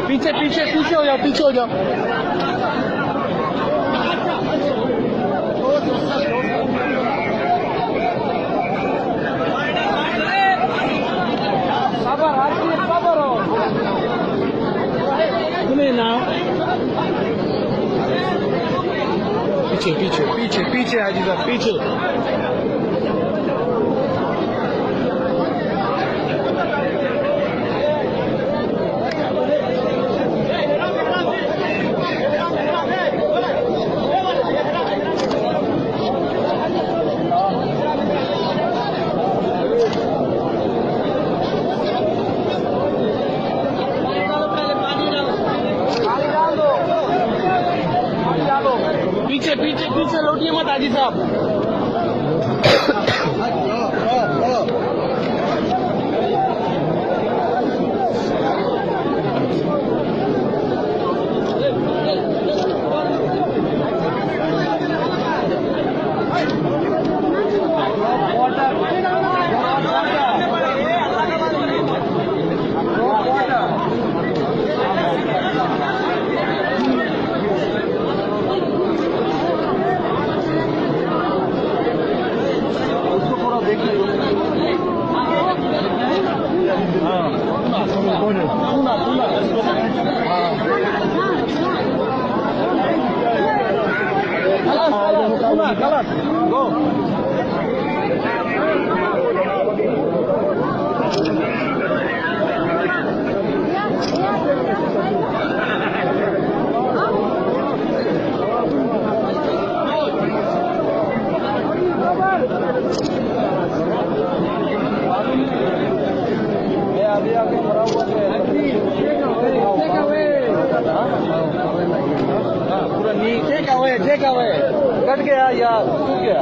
पीछे पीछे पीछे हो जाओ, पीछे हो जाओ। पीछे पीछे पीछे पीछे हाजी साहब पीछे। पीछे पीछे पीछे लौटिए मत हाजी साहब। टेक अवे कट गया यार, टूट गया।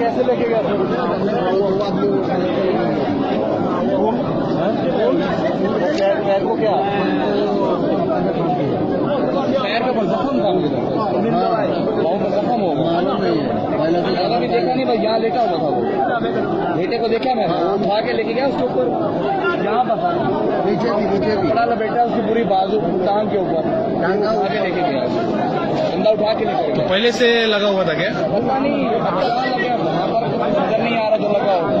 कैसे लेके गया? पैर को क्या पैर का जख्म था, बहुत जख्म होगा। पहले भी देखा नहीं भाई, यहाँ लेटा हुआ था वो, बेटे को देखा मैं, उठा के लेके गया उसके ऊपर, यहाँ बता नीचे बड़ा लपेटा उसकी पूरी बाजू टांग के ऊपर, उठा के लेके गया, बंदा उठा के लेके गया। पहले से लगा हुआ था क्या? पता नहीं, नजर नहीं आ रहा जो लगा होगा।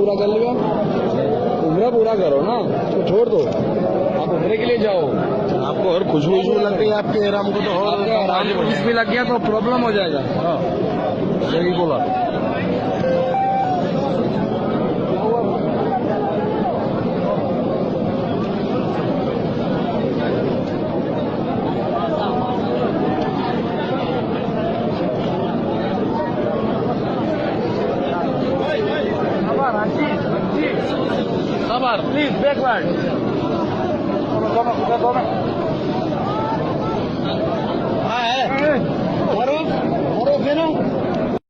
पूरा कर लिया, उम्र पूरा करो ना, तो छोड़ दो, आप उम्र के लिए जाओ। आपको और खुशबू लग गई आपके एहराम को, तो और आगे पुलिस भी लग गया तो प्रॉब्लम हो जाएगा। हाँ, सही बोला। Sabar, please backward. हाँ है, और है ना।